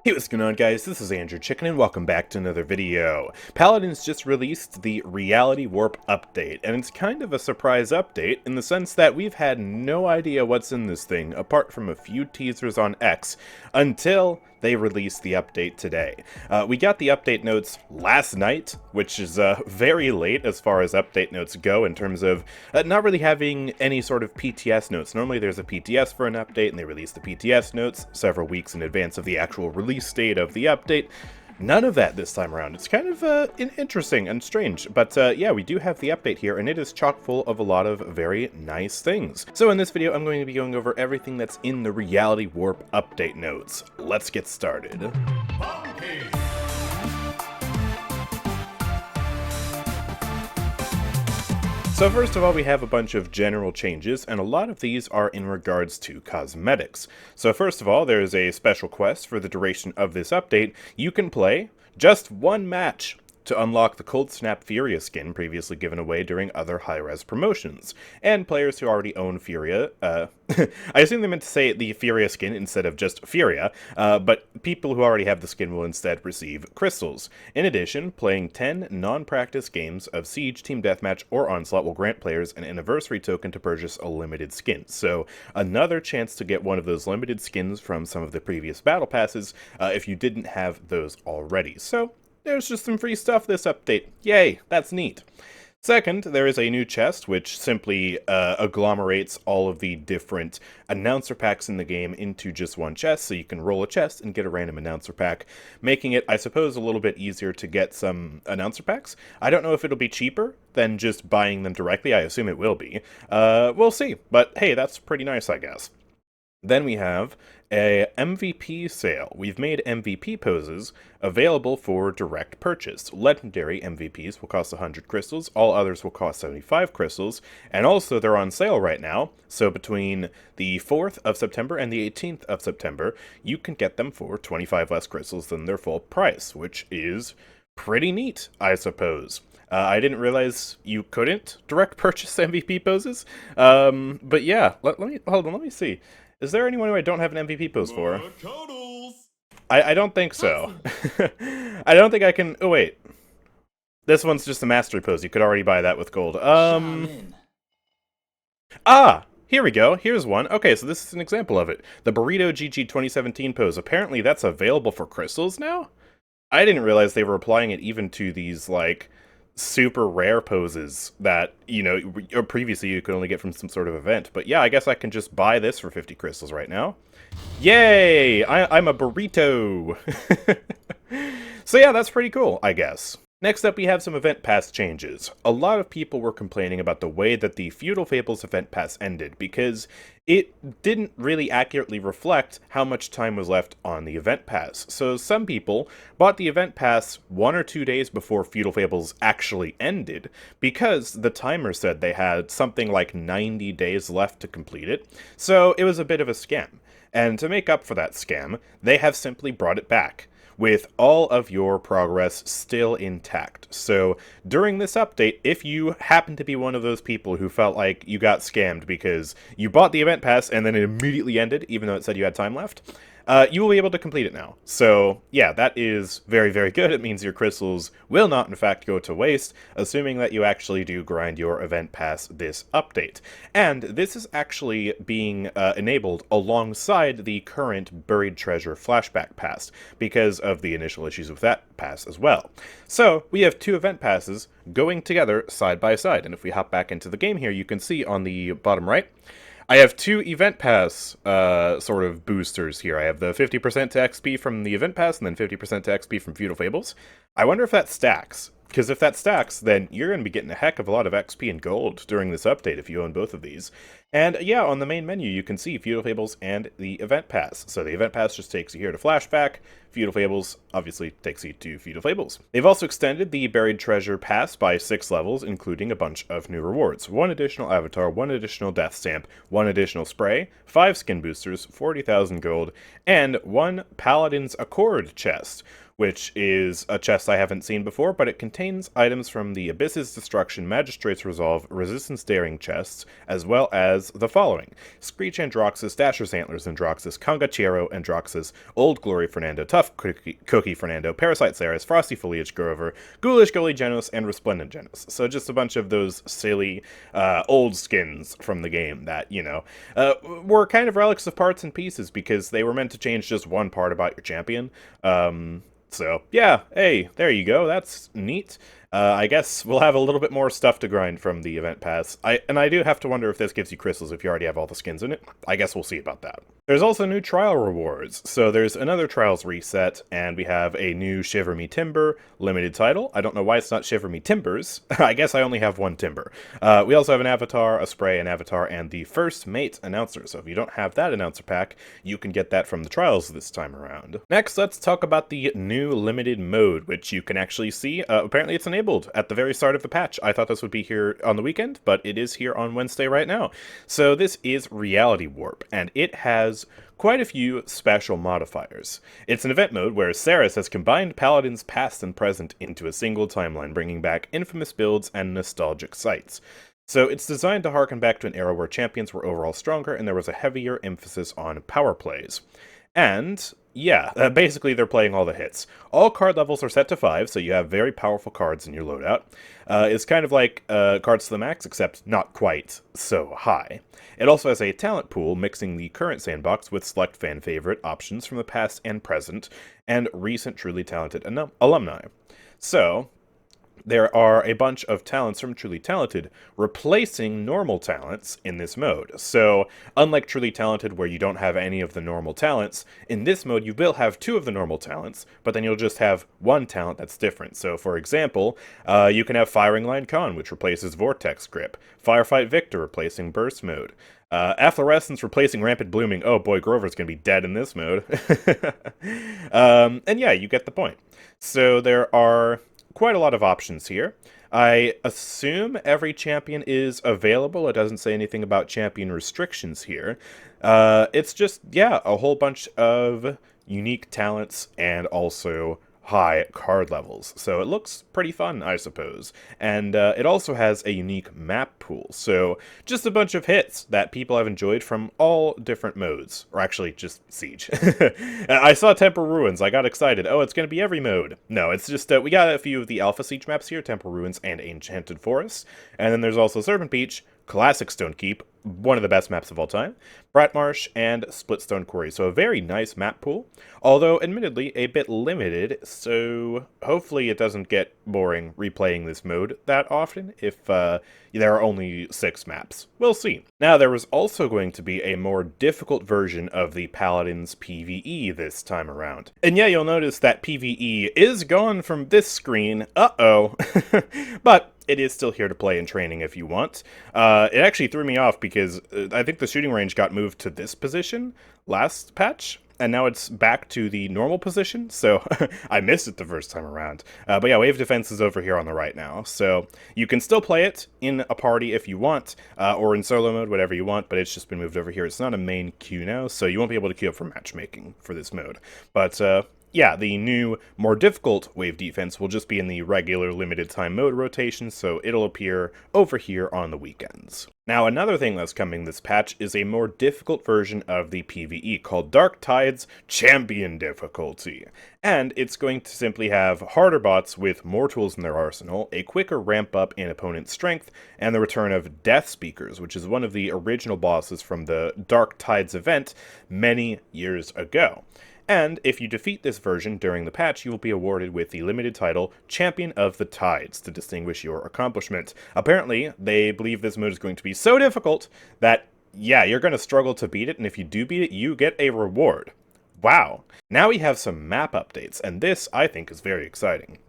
Hey, what's going on, guys? This is AndrewChicken, and welcome back to another video. Paladins just released the Reality Warp update, and it's kind of a surprise update in the sense that we've had no idea what's in this thing, apart from a few teasers on X, until they released the update today. We got the update notes last night, which is very late as far as update notes go in terms of not really having any sort of PTS notes. Normally there's a PTS for an update, and they release the PTS notes several weeks in advance of the actual release date of the update. None of that this time around. It's kind of interesting and strange, but yeah, we do have the update here, and it is chock full of a lot of very nice things. So in this video, I'm going to be going over everything that's in the Reality Warp update notes. Let's get started. So first of all, we have a bunch of general changes, and a lot of these are in regards to cosmetics. So first of all, there is a special quest for the duration of this update. You can play just one match to unlock the Cold Snap Furia skin previously given away during other high-res promotions. And players who already own Furia, I assume they meant to say the Furia skin instead of just Furia, but people who already have the skin will instead receive crystals. In addition, playing 10 non-practice games of Siege, Team Deathmatch, or Onslaught will grant players an anniversary token to purchase a limited skin. So another chance to get one of those limited skins from some of the previous battle passes if you didn't have those already. So there's just some free stuff this update. Yay, that's neat. Second, there is a new chest, which simply agglomerates all of the different announcer packs in the game into just one chest, so you can roll a chest and get a random announcer pack, making it, I suppose, a little bit easier to get some announcer packs. I don't know if it'll be cheaper than just buying them directly. I assume it will be. We'll see, but hey, that's pretty nice, I guess. Then we have a MVP sale. We've made MVP poses available for direct purchase. Legendary MVPs will cost 100 crystals, all others will cost 75 crystals, and also they're on sale right now, so between the 4th of September and the 18th of September, you can get them for 25 less crystals than their full price, which is pretty neat, I suppose. I didn't realize you couldn't direct purchase MVP poses, but yeah, let me see. Is there anyone who I don't have an MVP pose for? I don't think so. I don't think I can... Oh, wait. This one's just a mastery pose. You could already buy that with gold. Ah! Here we go. Here's one. Okay, so this is an example of it. The Burrito GG 2017 pose. Apparently that's available for crystals now? I didn't realize they were applying it even to these, like, super rare poses that, you know, previously you could only get from some sort of event. But yeah, I guess I can just buy this for 50 crystals right now. Yay! I'm a burrito! So yeah, that's pretty cool, I guess. Next up, we have some event pass changes. A lot of people were complaining about the way that the Feudal Fables event pass ended, because it didn't really accurately reflect how much time was left on the event pass. So some people bought the event pass 1 or 2 days before Feudal Fables actually ended, because the timer said they had something like 90 days left to complete it, so it was a bit of a scam. And to make up for that scam, they have simply brought it back, with all of your progress still intact. So during this update, if you happen to be one of those people who felt like you got scammed because you bought the event pass and then it immediately ended, even though it said you had time left, you will be able to complete it now. So yeah, that is very, very good. It means your crystals will not in fact go to waste, assuming that you actually do grind your event pass this update. And this is actually being enabled alongside the current Buried Treasure Flashback Pass, because of the initial issues with that pass as well. So we have two event passes going together side by side, and if we hop back into the game here, you can see on the bottom right, I have two Event Pass sort of boosters here. I have the 50% to XP from the Event Pass and then 50% to XP from Feudal Fables. I wonder if that stacks, because if that stacks, then you're going to be getting a heck of a lot of XP and gold during this update if you own both of these. And yeah, on the main menu you can see Feudal Fables and the Event Pass. So the Event Pass just takes you here to Flashback. Feudal Fables obviously takes you to Feudal Fables. They've also extended the Buried Treasure Pass by 6 levels, including a bunch of new rewards. 1 additional avatar, 1 additional death stamp, 1 additional spray, 5 skin boosters, 40,000 gold, and 1 Paladins Accord chest, which is a chest I haven't seen before, but it contains items from the Abyss's Destruction, Magistrate's Resolve, Resistance Daring chests, as well as has the following: Screech Androxus, Dasher's Antlers Androxus, Congachiero Androxus, Old Glory Fernando, Tough Cookie Fernando, Parasite Seris, Frosty Foliage Grover, Ghoulish Gully Jenos, and Resplendent Jenos. So just a bunch of those silly old skins from the game that, were kind of relics of parts and pieces because they were meant to change just one part about your champion. So, yeah, hey, there you go, that's neat. I guess we'll have a little bit more stuff to grind from the event pass. I do have to wonder if this gives you crystals if you already have all the skins in it. I guess we'll see about that. There's also new trial rewards. So there's another trials reset, and we have a new Shiver Me Timber limited title. I don't know why it's not Shiver Me Timbers. I guess I only have one timber. We also have an avatar, a spray, an avatar, and the first mate announcer. So if you don't have that announcer pack, you can get that from the trials this time around. Next, let's talk about the new limited mode, which you can actually see. Apparently it's enabled at the very start of the patch. I thought this would be here on the weekend, but it is here on Wednesday right now. So this is Realty Warp, and it has quite a few special modifiers. It's an event mode where Seris has combined Paladins past and present into a single timeline, bringing back infamous builds and nostalgic sites. So it's designed to harken back to an era where champions were overall stronger and there was a heavier emphasis on power plays. And yeah, basically they're playing all the hits. All card levels are set to 5, so you have very powerful cards in your loadout. It's kind of like Cards to the Max, except not quite so high. It also has a talent pool mixing the current sandbox with select fan favorite options from the past and present, and recent truly talented alumni. So there are a bunch of talents from Truly Talented replacing normal talents in this mode. So, unlike Truly Talented where you don't have any of the normal talents, in this mode you will have 2 of the normal talents, but then you'll just have 1 talent that's different. So, for example, you can have Firing Line Con, which replaces Vortex Grip, Firefight Victor replacing Burst Mode, Afflorescence replacing Rampant Blooming. Oh boy, Grover's gonna be dead in this mode. And yeah, you get the point. So there are quite a lot of options here. I assume every champion is available. It doesn't say anything about champion restrictions here. It's just, yeah, a whole bunch of unique talents and also high card levels. So it looks pretty fun, I suppose. And it also has a unique map pool. So just a bunch of hits that people have enjoyed from all different modes. Or actually, just Siege. I saw Temple Ruins. I got excited. Oh, it's going to be every mode. No, it's just, we got a few of the Alpha Siege maps here, Temple Ruins and Enchanted Forest. And then there's also Serpent Beach, Classic Stone Keep, one of the best maps of all time, Brat Marsh, and Splitstone Quarry. So a very nice map pool, although admittedly a bit limited, so hopefully it doesn't get boring replaying this mode that often if there are only 6 maps. We'll see. Now, there was also going to be a more difficult version of the Paladins PvE this time around. And yeah, you'll notice that PvE is gone from this screen, uh-oh, but it is still here to play in training if you want. It actually threw me off because I think the shooting range got moved to this position last patch, and now it's back to the normal position, so I missed it the first time around. But yeah, Wave Defense is over here on the right now, so you can still play it in a party if you want, or in solo mode, whatever you want, but it's just been moved over here. It's not a main queue now, so you won't be able to queue up for matchmaking for this mode. But yeah, the new, more difficult Wave Defense will just be in the regular limited time mode rotation, so it'll appear over here on the weekends. Now, another thing that's coming this patch is a more difficult version of the PvE called Dark Tides Champion Difficulty. And it's going to simply have harder bots with more tools in their arsenal, a quicker ramp up in opponent strength, and the return of Death Speakers, which is one of the original bosses from the Dark Tides event many years ago. And if you defeat this version during the patch, you will be awarded with the limited title Champion of the Tides to distinguish your accomplishment. Apparently, they believe this mode is going to be so difficult that, yeah, you're going to struggle to beat it, and if you do beat it, you get a reward. Wow. Now we have some map updates, and this, I think, is very exciting.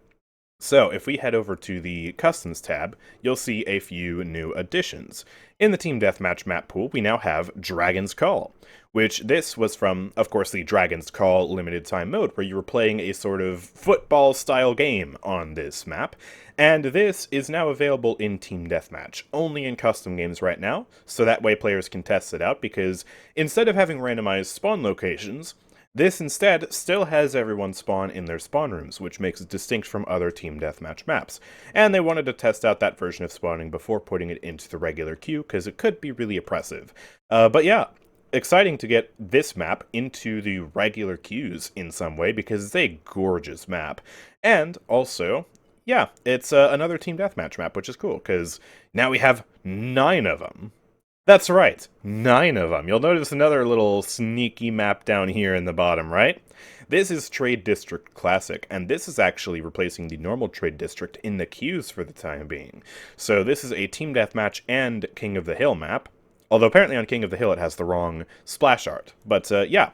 So, if we head over to the Customs tab, you'll see a few new additions. In the Team Deathmatch map pool, we now have Dragon's Call, which this was from, of course, the Dragon's Call limited time mode, where you were playing a sort of football-style game on this map, and this is now available in Team Deathmatch, only in custom games right now, so that way players can test it out, because instead of having randomized spawn locations, This instead still has everyone spawn in their spawn rooms, which makes it distinct from other team deathmatch maps. And they wanted to test out that version of spawning before putting it into the regular queue, because it could be really oppressive. But yeah, exciting to get this map into the regular queues in some way, because it's a gorgeous map. And also, yeah, it's another team deathmatch map, which is cool, because now we have 9 of them. That's right, 9 of them. You'll notice another little sneaky map down here in the bottom, right? This is Trade District Classic, and this is actually replacing the normal Trade District in the queues for the time being. So this is a Team Deathmatch and King of the Hill map, although apparently on King of the Hill it has the wrong splash art. But yeah,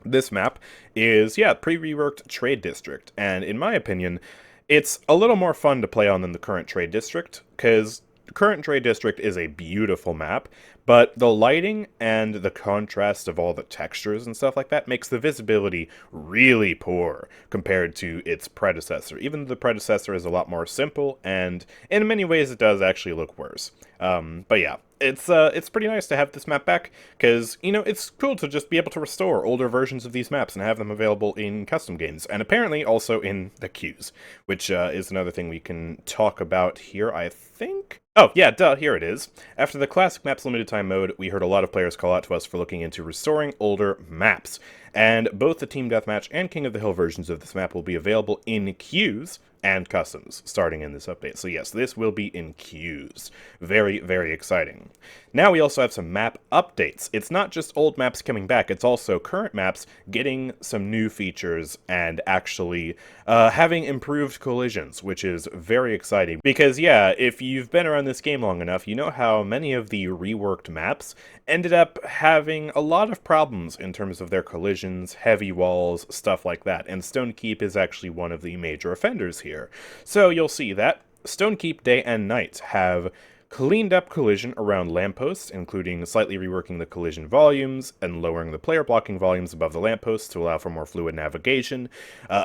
this map is, yeah, pre-reworked Trade District, and in my opinion, it's a little more fun to play on than the current Trade District, because the current Trade District is a beautiful map, but the lighting and the contrast of all the textures and stuff like that makes the visibility really poor compared to its predecessor. Even though the predecessor is a lot more simple, and in many ways it does actually look worse. But yeah, it's pretty nice to have this map back, because, you know, it's cool to just be able to restore older versions of these maps and have them available in custom games, and apparently also in the queues, which is another thing we can talk about here, I think? Oh, yeah, duh, here it is. After the Classic Maps Limited Time mode, we heard a lot of players call out to us for looking into restoring older maps, and both the Team Deathmatch and King of the Hill versions of this map will be available in queues and customs starting in this update. So yes, this will be in queues. Very, very exciting. Now we also have some map updates. It's not just old maps coming back, it's also current maps getting some new features and actually having improved collisions, which is very exciting. Because yeah, if you've been around this game long enough, you know how many of the reworked maps ended up having a lot of problems in terms of their collisions, heavy walls, stuff like that, and Stone Keep is actually one of the major offenders here. So you'll see that Stone Keep Day and Night have cleaned up collision around lampposts, including slightly reworking the collision volumes and lowering the player blocking volumes above the lampposts to allow for more fluid navigation.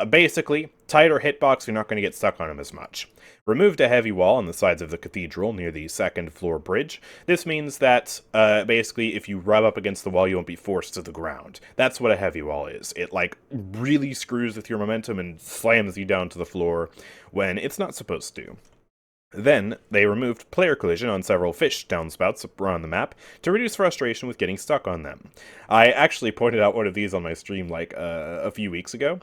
Basically, tighter hitbox, you're not going to get stuck on them as much. Removed a heavy wall on the sides of the cathedral near the second floor bridge. This means that, basically, if you rub up against the wall, you won't be forced to the ground. That's what a heavy wall is. It, like, really screws with your momentum and slams you down to the floor when it's not supposed to. Then, they removed player collision on several fish downspouts around the map to reduce frustration with getting stuck on them. I actually pointed out one of these on my stream, like, a few weeks ago.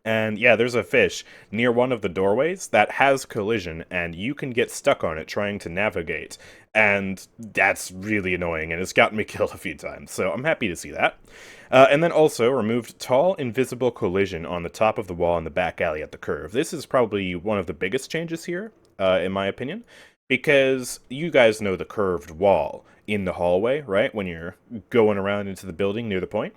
And yeah, there's a fish near one of the doorways that has collision, and you can get stuck on it trying to navigate. And that's really annoying, and it's gotten me killed a few times, so I'm happy to see that. And then also removed tall, invisible collision on the top of the wall in the back alley at the curve. This is probably one of the biggest changes here, in my opinion, because you guys know the curved wall in the hallway, right? When you're going around into the building near the point.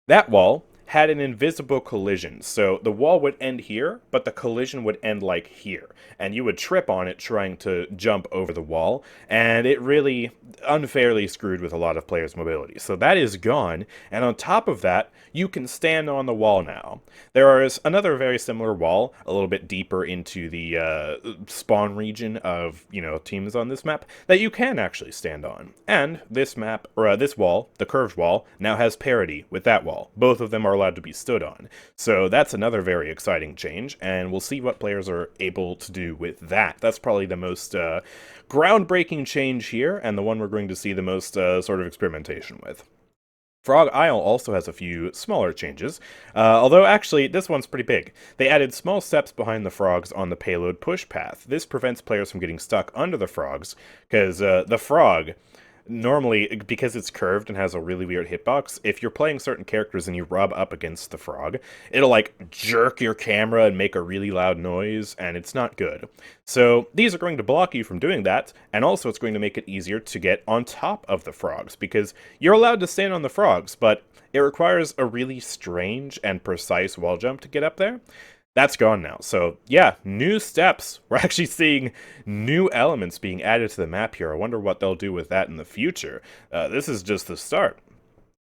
That wall had an invisible collision, so the wall would end here, but the collision would end like here, and you would trip on it trying to jump over the wall, and it really unfairly screwed with a lot of players' mobility. So that is gone, and on top of that, you can stand on the wall now. There is another very similar wall, a little bit deeper into the spawn region of, you know, teams on this map, that you can actually stand on. And this map, or this wall, the curved wall, now has parity with that wall. Both of them are allowed to be stood on. So that's another very exciting change, and we'll see what players are able to do with that. That's probably the most groundbreaking change here, and the one we're going to see the most sort of experimentation with. Frog Isle also has a few smaller changes, although actually this one's pretty big. They added small steps behind the frogs on the payload push path. This prevents players from getting stuck under the frogs, because the frog, normally, because it's curved and has a really weird hitbox, if you're playing certain characters and you rub up against the frog, it'll like jerk your camera and make a really loud noise, and it's not good. So these are going to block you from doing that, and also it's going to make it easier to get on top of the frogs, because you're allowed to stand on the frogs, but it requires a really strange and precise wall jump to get up there. That's gone now. So yeah, new steps. We're actually seeing new elements being added to the map here. I wonder what they'll do with that in the future. This is just the start.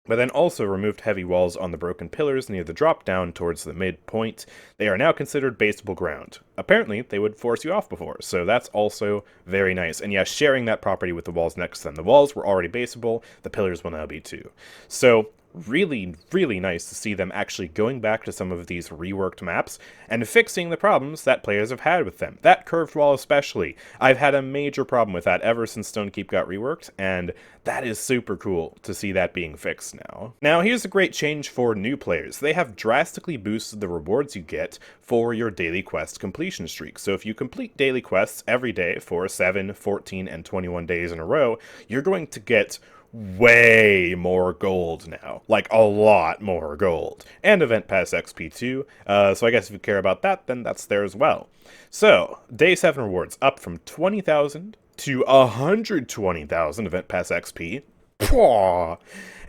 But then also removed heavy walls on the broken pillars near the drop down towards the midpoint. They are now considered baseable ground. Apparently, they would force you off before, so that's also very nice. And yeah, sharing that property with the walls next to them. The walls were already baseable, the pillars will now be too. So really, really nice to see them actually going back to some of these reworked maps and fixing the problems that players have had with them. That curved wall especially. I've had a major problem with that ever since Stonekeep got reworked, and that is super cool to see that being fixed now. Now, here's a great change for new players. They have drastically boosted the rewards you get for your daily quest completion streak. So if you complete daily quests every day for 7, 14, and 21 days in a row, you're going to get way more gold now. Like, a lot more gold. And Event Pass XP too, so I guess if you care about that, then that's there as well. So, Day 7 rewards up from 20,000 to 120,000 Event Pass XP. Pwah!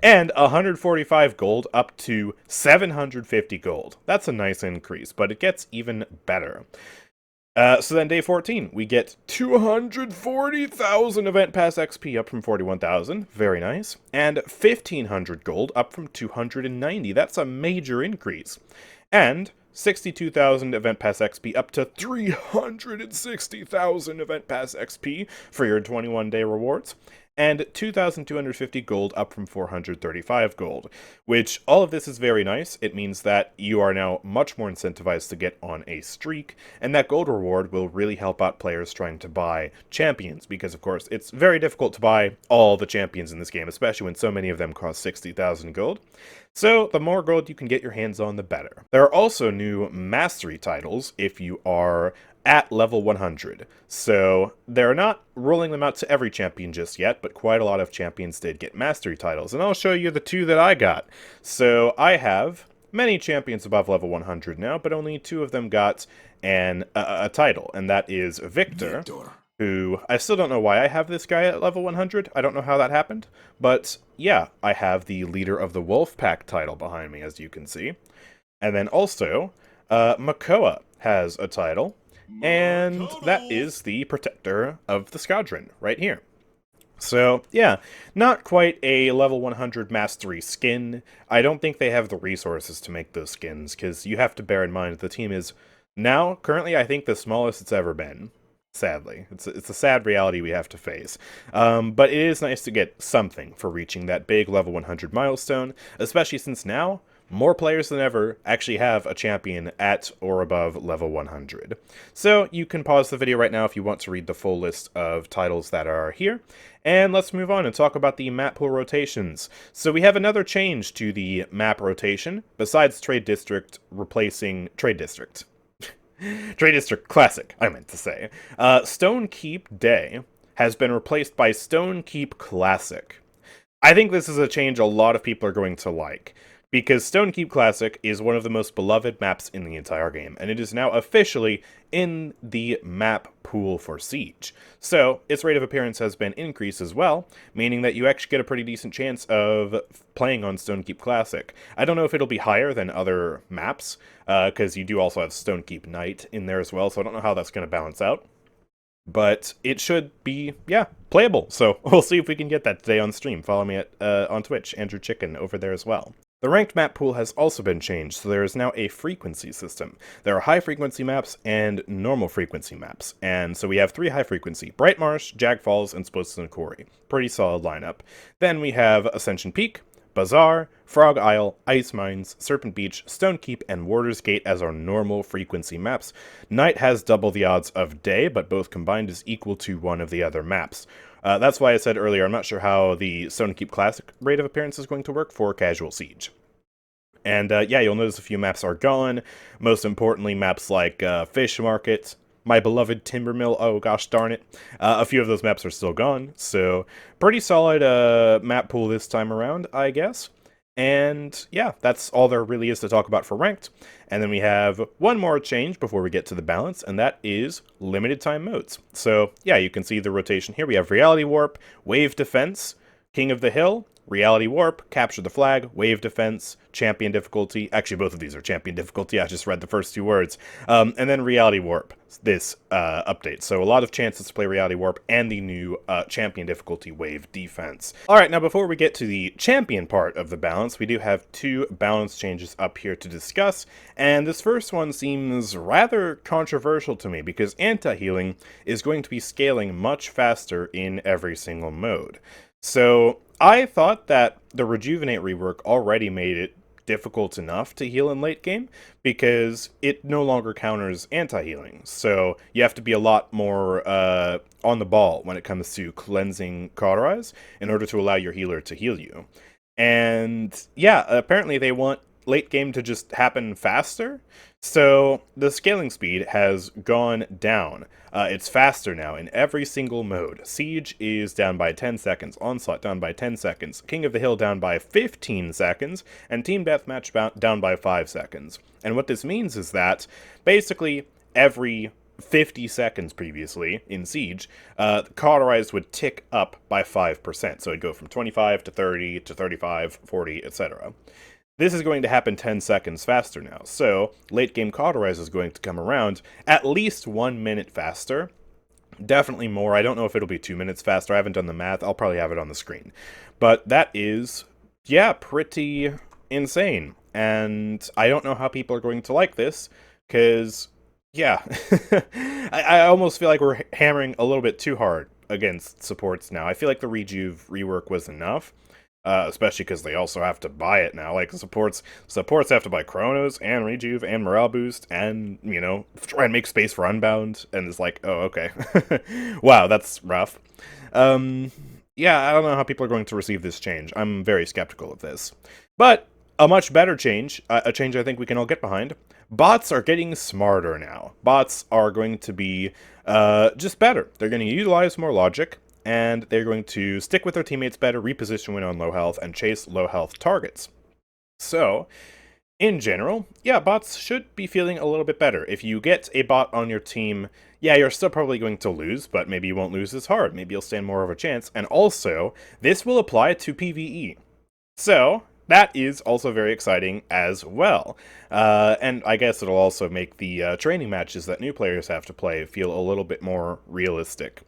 And 145 gold up to 750 gold. That's a nice increase, but it gets even better. So then day 14, we get 240,000 Event Pass XP up from 41,000, very nice, and 1,500 gold up from 290, that's a major increase, and 62,000 Event Pass XP up to 360,000 Event Pass XP for your 21-day rewards, and 2,250 gold up from 435 gold, which all of this is very nice. It means that you are now much more incentivized to get on a streak, and that gold reward will really help out players trying to buy champions, because of course it's very difficult to buy all the champions in this game, especially when so many of them cost 60,000 gold. So the more gold you can get your hands on, the better. There are also new mastery titles if you are at level 100. So they're not rolling them out to every champion just yet, but quite a lot of champions did get mastery titles, and I'll show you the 2 that I got. So I have many champions above level 100 now, but only 2 of them got a title, and that is Victor, who I still don't know why I have this guy at level 100. I don't know how that happened, but yeah, I have the Leader of the Wolf Pack title behind me, as you can see. And then also, Makoa has a title, and that is the Protector of the Squadron, right here. So, yeah, not quite a level 100 mastery skin. I don't think they have the resources to make those skins, because you have to bear in mind the team is now, currently, I think the smallest it's ever been. Sadly. It's a sad reality we have to face. But it is nice to get something for reaching that big level 100 milestone, especially since now, more players than ever actually have a champion at or above level 100. So you can pause the video right now if you want to read the full list of titles that are here. And let's move on and talk about the map pool rotations. So we have another change to the map rotation, besides Trade District replacing Trade District. Trade District Classic, I meant to say. Stonekeep Day has been replaced by Stonekeep Classic. I think this is a change a lot of people are going to like, because Stonekeep Classic is one of the most beloved maps in the entire game, and it is now officially in the map pool for Siege. So, its rate of appearance has been increased as well, meaning that you actually get a pretty decent chance of playing on Stonekeep Classic. I don't know if it'll be higher than other maps, because you do also have Stonekeep Night in there as well, so I don't know how that's going to balance out. But it should be, yeah, playable. So we'll see if we can get that today on stream. Follow me on Twitch, AndrewChicken, over there as well. The ranked map pool has also been changed, so there is now a frequency system. There are high frequency maps and normal frequency maps, and so we have 3 high frequency: Bright Marsh, Jag Falls, and Splits and Quarry. Pretty solid lineup. Then we have Ascension Peak, Bazaar, Frog Isle, Ice Mines, Serpent Beach, Stonekeep, and Warder's Gate as our normal frequency maps. Night has double the odds of day, but both combined is equal to one of the other maps. That's why I said earlier, I'm not sure how the Stonekeep Classic rate of appearance is going to work for Casual Siege. And yeah, you'll notice a few maps are gone. Most importantly, maps like Fish Market, My Beloved Timbermill, oh gosh darn it. A few of those maps are still gone, so pretty solid map pool this time around, I guess. And yeah, that's all there really is to talk about for ranked. And then we have one more change before we get to the balance, and that is limited time modes. So yeah, you can see the rotation here. We have Reality Warp, Wave Defense, King of the Hill, Reality Warp, Capture the Flag, Wave Defense, Champion Difficulty. Actually, both of these are Champion Difficulty. I just read the first 2 words. And then Reality Warp, this update. So a lot of chances to play Reality Warp and the new Champion Difficulty Wave Defense. Alright, now before we get to the Champion part of the balance, we do have 2 balance changes up here to discuss. And this first one seems rather controversial to me, because anti-healing is going to be scaling much faster in every single mode. So I thought that the Rejuvenate rework already made it difficult enough to heal in late game because it no longer counters anti-healing. So you have to be a lot more on the ball when it comes to cleansing Cauterize in order to allow your healer to heal you. And yeah, apparently they want late game to just happen faster. So the scaling speed has gone down. It's faster now in every single mode. Siege is down by 10 seconds, Onslaught down by 10 seconds, King of the Hill down by 15 seconds, and Team Deathmatch down by 5 seconds. And what this means is that basically every 50 seconds previously in Siege, Cauterized would tick up by 5%. So it'd go from 25 to 30 to 35, 40, etc. This is going to happen 10 seconds faster now, so late game Cauterize is going to come around at least 1 minute faster. Definitely more. I don't know if it'll be 2 minutes faster. I haven't done the math. I'll probably have it on the screen. But that is, yeah, pretty insane. And I don't know how people are going to like this, because, yeah, I almost feel like we're hammering a little bit too hard against supports now. I feel like the Rejuve rework was enough. Especially because they also have to buy it now. Like, supports have to buy Chronos, and Rejuve, and Morale Boost, and, you know, try and make space for Unbound, and it's like, oh, okay. Wow, that's rough. Yeah, I don't know how people are going to receive this change. I'm very skeptical of this. But a much better change, a change I think we can all get behind. Bots are getting smarter now. Bots are going to be just better. They're going to utilize more logic, and they're going to stick with their teammates better, reposition when on low health, and chase low health targets. So, in general, yeah, bots should be feeling a little bit better. If you get a bot on your team, yeah, you're still probably going to lose, but maybe you won't lose as hard. Maybe you'll stand more of a chance. And also, this will apply to PvE. So, that is also very exciting as well. And I guess it'll also make the training matches that new players have to play feel a little bit more realistic.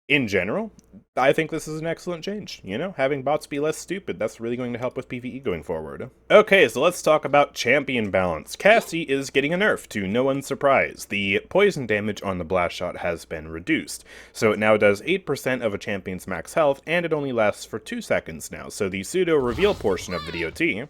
In general, I think this is an excellent change. You know, having bots be less stupid, that's really going to help with PvE going forward. Okay, so let's talk about champion balance. Cassie is getting a nerf, to no one's surprise. The poison damage on the blast shot has been reduced. So it now does 8% of a champion's max health, and it only lasts for 2 seconds now. So the pseudo-reveal portion of the DOT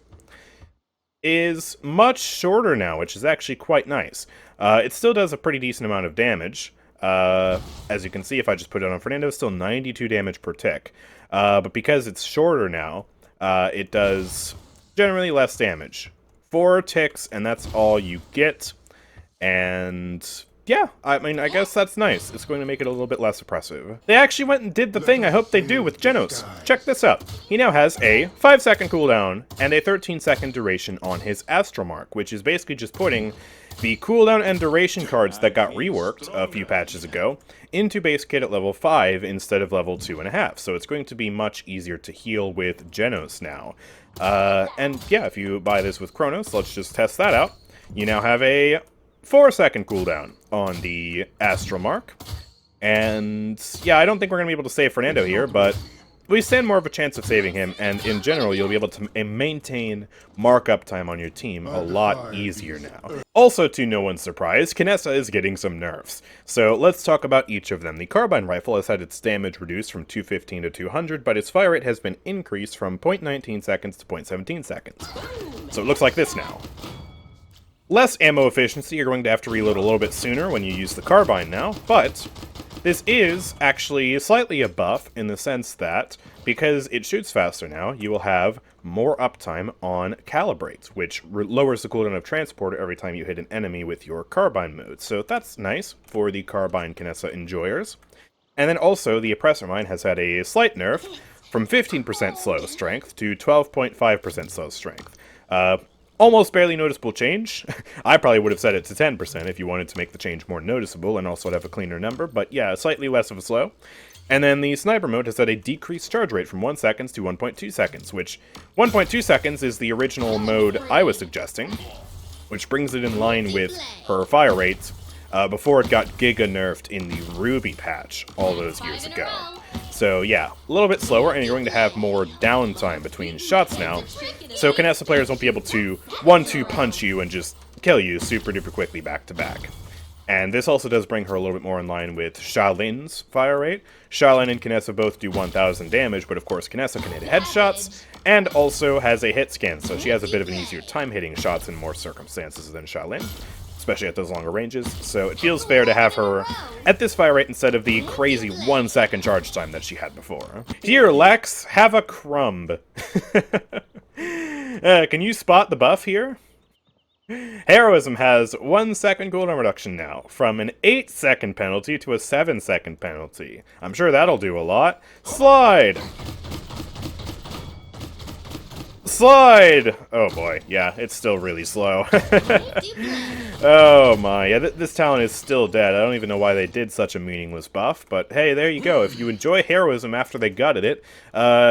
is much shorter now, which is actually quite nice. It still does a pretty decent amount of damage. As you can see, if I just put it on Fernando, it's still 92 damage per tick. But because it's shorter now, it does generally less damage. 4 ticks, and that's all you get. And yeah, I mean, I guess that's nice. It's going to make it a little bit less oppressive. They actually went and did the thing I hope they do with Jenos. Check this out. He now has a 5-second cooldown and a 13-second duration on his Astromark, which is basically just putting the cooldown and duration cards that got reworked a few patches ago into base kit at level 5 instead of level 2.5. So it's going to be much easier to heal with Jenos now. And yeah, if you buy this with Chronos, let's just test that out. You now have a 4-second cooldown on the Astromark. And yeah, I don't think we're going to be able to save Fernando here, but we stand more of a chance of saving him, and in general, you'll be able to maintain markup time on your team a lot easier now. Also, to no one's surprise, Kinessa is getting some nerfs. So let's talk about each of them. The Carbine Rifle has had its damage reduced from 215 to 200, but its fire rate has been increased from 0.19 seconds to 0.17 seconds. So it looks like this now. Less ammo efficiency, you're going to have to reload a little bit sooner when you use the Carbine now, but this is actually slightly a buff in the sense that, because it shoots faster now, you will have more uptime on Calibrate, which lowers the cooldown of Transporter every time you hit an enemy with your Carbine mode. So that's nice for the Carbine Kinessa enjoyers. And then also, the Oppressor Mine has had a slight nerf from 15% slow strength to 12.5% slow strength. Almost barely noticeable change. I probably would have set it to 10% if you wanted to make the change more noticeable and also have a cleaner number, but yeah, slightly less of a slow. And then the Sniper mode has had a decreased charge rate from 1 second to 1.2 seconds, which 1.2 seconds is the original mode I was suggesting, which brings it in line with her fire rate before it got giga nerfed in the Ruby patch all those years ago. So yeah, a little bit slower, and you're going to have more downtime between shots now. So Kinessa players won't be able to 1-2 punch you and just kill you super duper quickly back to back. And this also does bring her a little bit more in line with Shaolin's fire rate. Shaolin and Kinessa both do 1,000 damage, but of course Kinessa can hit headshots, and also has a hit scan, so she has a bit of an easier time hitting shots in more circumstances than Shaolin, especially at those longer ranges. So it feels fair to have her at this fire rate instead of the crazy 1 second charge time that she had before. Here, Lex, have a crumb. Can you spot the buff here? Heroism has 1 second cooldown reduction now, from an 8-second penalty to a 7-second penalty. I'm sure that'll do a lot. Slide! Slide! Oh boy, yeah, it's still really slow. Oh my, yeah, this talent is still dead. I don't even know why they did such a meaningless buff, but hey, there you go. If you enjoy heroism after they gutted it,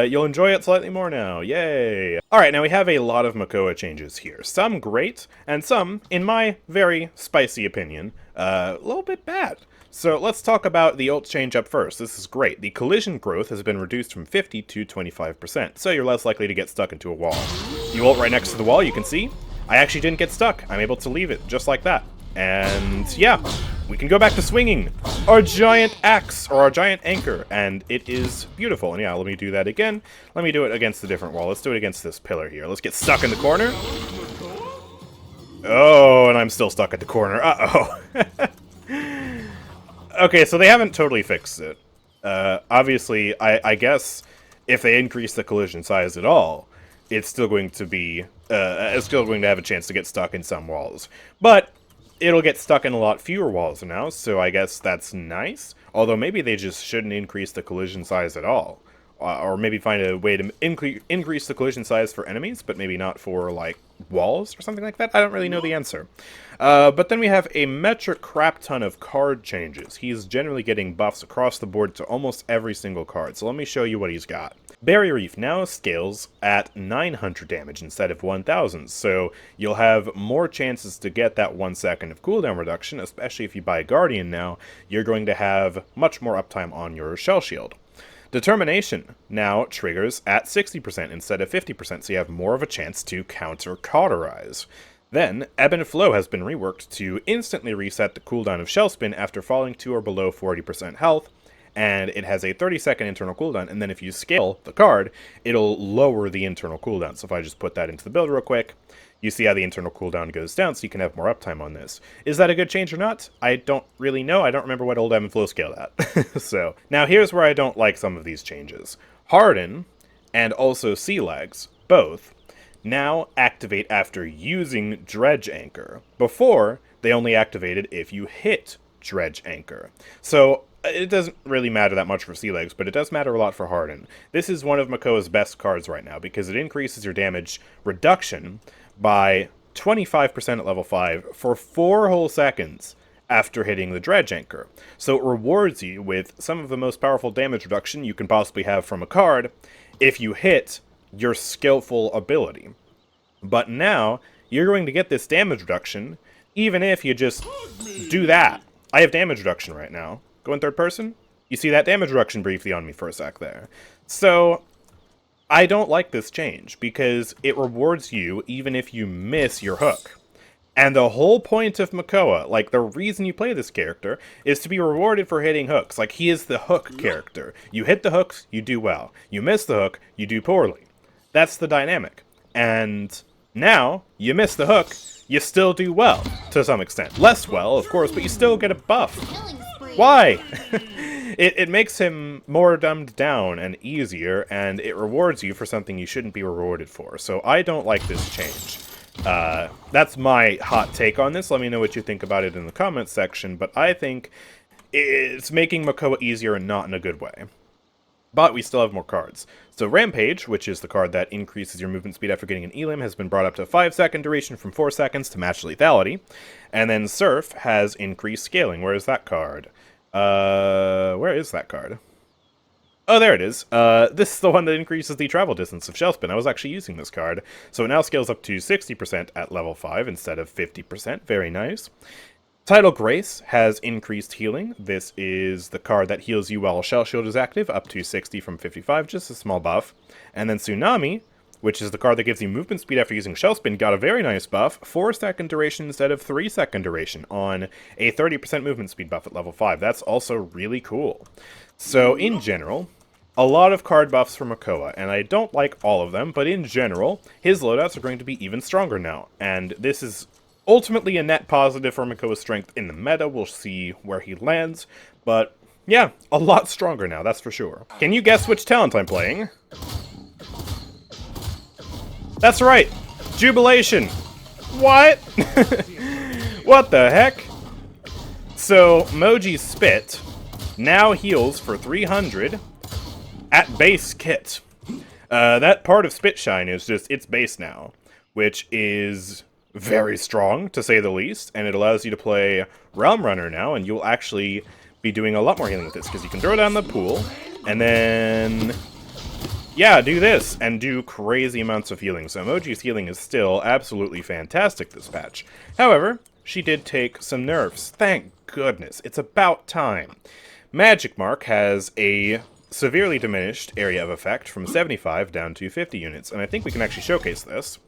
you'll enjoy it slightly more now. Yay! Alright, now we have a lot of Makoa changes here. Some great, and some, in my very spicy opinion, a little bit bad. So let's talk about the ult change up first. This is great. The collision growth has been reduced from 50 to 25%, so you're less likely to get stuck into a wall. You ult right next to the wall, you can see. I actually didn't get stuck. I'm able to leave it just like that. And yeah, we can go back to swinging our giant axe, or our giant anchor, and it is beautiful. And yeah, let me do that again. Let me do it against a different wall. Let's do it against this pillar here. Let's get stuck in the corner. Oh, and I'm still stuck at the corner. Uh-oh. Okay, so they haven't totally fixed it. Obviously, I guess if they increase the collision size at all, it's still going to be, it's still going to have a chance to get stuck in some walls. But it'll get stuck in a lot fewer walls now, so I guess that's nice. Although maybe they just shouldn't increase the collision size at all. Or maybe find a way to increase the collision size for enemies, but maybe not for, like, walls or something like that. I don't really know the answer. But then we have a metric crap ton of card changes. He's generally getting buffs across the board to almost every single card, so let me show you what he's got. Barrier Reef now scales at 900 damage instead of 1000, so you'll have more chances to get that 1 second of cooldown reduction, especially if you buy Guardian now. You're going to have much more uptime on your Shell Shield. Determination now triggers at 60% instead of 50%, so you have more of a chance to counter-cauterize. Then, Ebb and Flow has been reworked to instantly reset the cooldown of Shell Spin after falling to or below 40% health, and it has a 30-second internal cooldown, and then if you scale the card, it'll lower the internal cooldown. So if I just put that into the build real quick, you see how the internal cooldown goes down, so you can have more uptime on this. Is that a good change or not? I don't really know. I don't remember what old Ebb and Flow scaled at. So, now here's where I don't like some of these changes. Harden, and also Sea Legs, both, now activate after using Dredge Anchor. Before, they only activated if you hit Dredge Anchor. So, it doesn't really matter that much for Sea Legs, but it does matter a lot for Harden. This is one of Makoa's best cards right now, because it increases your damage reduction by 25% at level 5 for 4 whole seconds after hitting the Dredge Anchor. So it rewards you with some of the most powerful damage reduction you can possibly have from a card if you hit your skillful ability. But now, you're going to get this damage reduction even if you just do that. I have damage reduction right now. Go in third person. You see that damage reduction briefly on me for a sec there. So, I don't like this change, because it rewards you even if you miss your hook. And the whole point of Makoa, like, the reason you play this character, is to be rewarded for hitting hooks. Like, he is the hook character. You hit the hooks, you do well. You miss the hook, you do poorly. That's the dynamic. And now, you miss the hook, you still do well, to some extent. Less well, of course, but you still get a buff. Why? It makes him more dumbed down and easier, and it rewards you for something you shouldn't be rewarded for. So I don't like this change. That's my hot take on this. Let me know what you think about it in the comments section, but I think it's making Makoa easier and not in a good way. But we still have more cards. So Rampage, which is the card that increases your movement speed after getting an elim, has been brought up to 5-second duration from 4 seconds to match lethality. And then Surf has increased scaling. Where is that card? Where is that card? Oh, there it is. This is the one that increases the travel distance of Shell Spin. I was actually using this card. So it now scales up to 60% at level 5 instead of 50%. Very nice. Tidal Grace has increased healing. This is the card that heals you while Shell Shield is active, up to 60 from 55, just a small buff. And then Tsunami which is the card that gives you movement speed after using Shell Spin, got a very nice buff, 4-second duration instead of 3-second duration on a 30% movement speed buff at level 5. That's also really cool. So, in general, a lot of card buffs for Makoa, and I don't like all of them, but in general, his loadouts are going to be even stronger now, and this is ultimately a net positive for Makoa's strength in the meta. We'll see where he lands, but yeah, a lot stronger now, that's for sure. Can you guess which talent I'm playing? That's right, Jubilation. What? What the heck? So, Moji's Spit now heals for 300 at base kit. That part of Spit Shine is just its base now, which is very strong, to say the least, and it allows you to play Realm Runner now, and you'll actually be doing a lot more healing with this, because you can throw down the pool, and then, yeah, do this, and do crazy amounts of healing. So Moji's healing is still absolutely fantastic this patch. However, she did take some nerfs. Thank goodness. It's about time. Magic Mark has a severely diminished area of effect from 75 down to 50 units, and I think we can actually showcase this.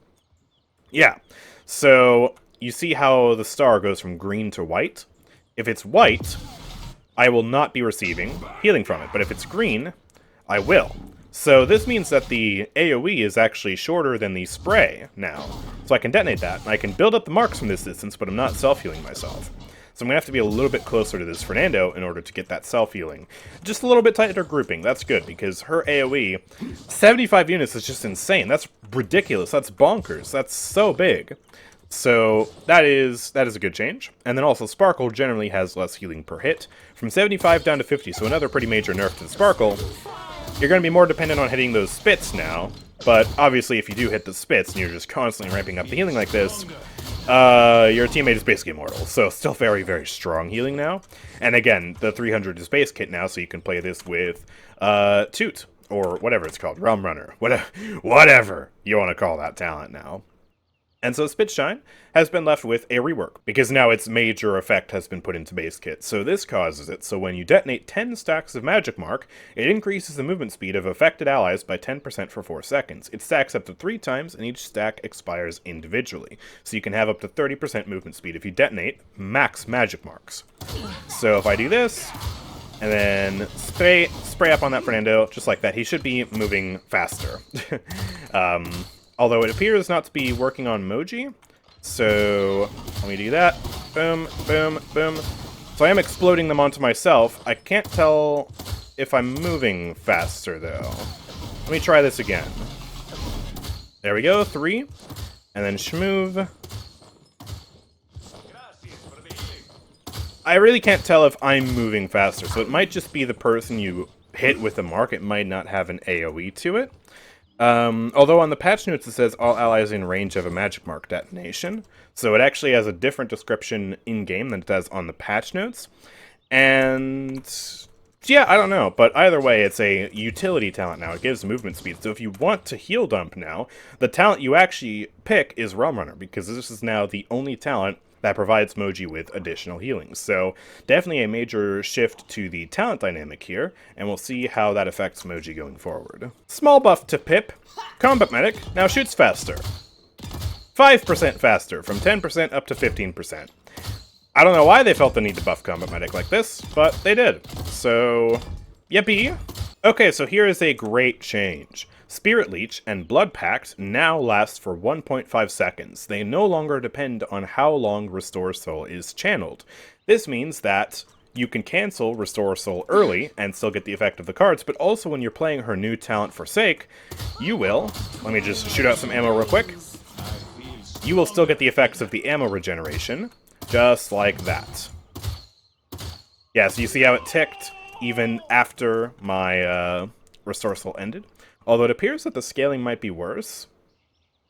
Yeah. So, you see how the star goes from green to white? If it's white, I will not be receiving healing from it, but if it's green, I will. So this means that the AoE is actually shorter than the spray now. So I can detonate that, and I can build up the marks from this distance, but I'm not self-healing myself. So I'm going to have to be a little bit closer to this Fernando in order to get that self-healing. Just a little bit tighter grouping, that's good, because her AoE, 75 units is just insane. That's ridiculous, that's bonkers, that's so big. So that is a good change. And then also Sparkle generally has less healing per hit, from 75 down to 50, so another pretty major nerf to the Sparkle. You're going to be more dependent on hitting those spits now, but obviously if you do hit the spits and you're just constantly ramping up the healing like this, your teammate is basically immortal, so still very, very strong healing now. And again, the 300 is base kit now, so you can play this with Toot, or whatever it's called, Realm Runner, whatever you want to call that talent now. And so Spitshine has been left with a rework, because now its major effect has been put into base kit. So this causes it, so when you detonate 10 stacks of Magic Mark, it increases the movement speed of affected allies by 10% for 4 seconds. It stacks up to 3 times, and each stack expires individually. So you can have up to 30% movement speed if you detonate max Magic Marks. So if I do this, and then spray up on that Fernando, just like that, he should be moving faster. Although it appears not to be working on Moji, so let me do that. Boom, boom, boom. So I am exploding them onto myself. I can't tell if I'm moving faster, though. Let me try this again. There we go, 3. And then shmove. I really can't tell if I'm moving faster, so it might just be the person you hit with the mark. It might not have an AoE to it. Although on the patch notes it says all allies in range of a Magic Mark detonation, so it actually has a different description in-game than it does on the patch notes. And yeah, I don't know, but either way, it's a utility talent now. It gives movement speed, so if you want to heal dump now, the talent you actually pick is Realm Runner, because this is now the only talent that provides Moji with additional healing. So definitely a major shift to the talent dynamic here, and we'll see how that affects Moji going forward. Small buff to Pip. Combat Medic now shoots faster. 5% faster, from 10% up to 15%. I don't know why they felt the need to buff Combat Medic like this, but they did. So, yippee. Okay, so here is a great change. Spirit Leech and Blood Pact now last for 1.5 seconds. They no longer depend on how long Restore Soul is channeled. This means that you can cancel Restore Soul early and still get the effect of the cards, but also when you're playing her new talent Forsake, you will, let me just shoot out some ammo real quick, you will still get the effects of the ammo regeneration, just like that. Yeah, so you see how it ticked even after my Restore Soul ended? Although it appears that the scaling might be worse.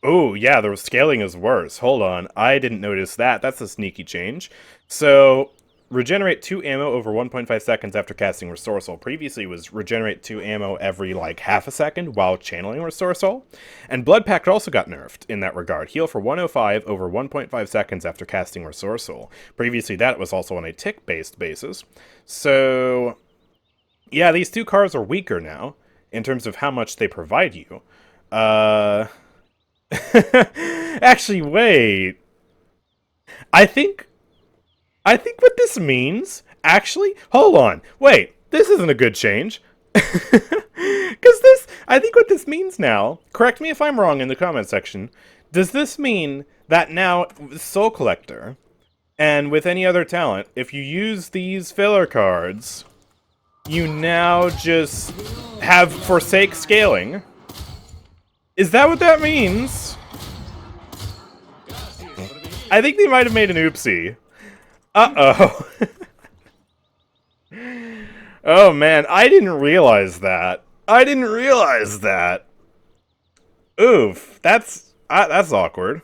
Oh, yeah, the scaling is worse. Hold on, I didn't notice that. That's a sneaky change. So, regenerate 2 ammo over 1.5 seconds after casting Restore Soul. Previously was regenerate 2 ammo every, like, half a second while channeling Restore Soul. And Blood Pact also got nerfed in that regard. Heal for 105 over 1.5 seconds after casting Restore Soul. Previously that was also on a tick-based basis. So, yeah, these two cards are weaker now in terms of how much they provide you. Actually, wait. I think what this means, actually, hold on. Wait, this isn't a good change. Because I think what this means now, correct me if I'm wrong in the comment section, does this mean that now, Soul Collector, and with any other talent, if you use these filler cards, you now just have forsake scaling? Is that what that means? I think they might have made an oopsie. Uh-oh. Oh man, I didn't realize that. Oof, that's awkward.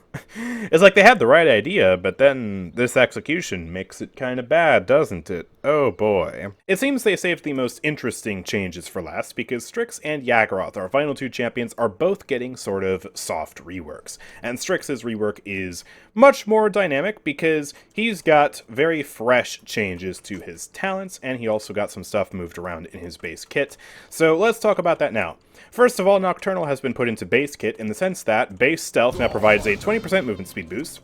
It's like they had the right idea, but then this execution makes it kind of bad, doesn't it? Oh boy. It seems they saved the most interesting changes for last, because Strix and Yagorath, our final two champions, are both getting sort of soft reworks. And Strix's rework is much more dynamic because he's got very fresh changes to his talents, and he also got some stuff moved around in his base kit. So let's talk about that now. First of all, Nocturnal has been put into base kit in the sense that base stealth now provides a 20% movement speed boost,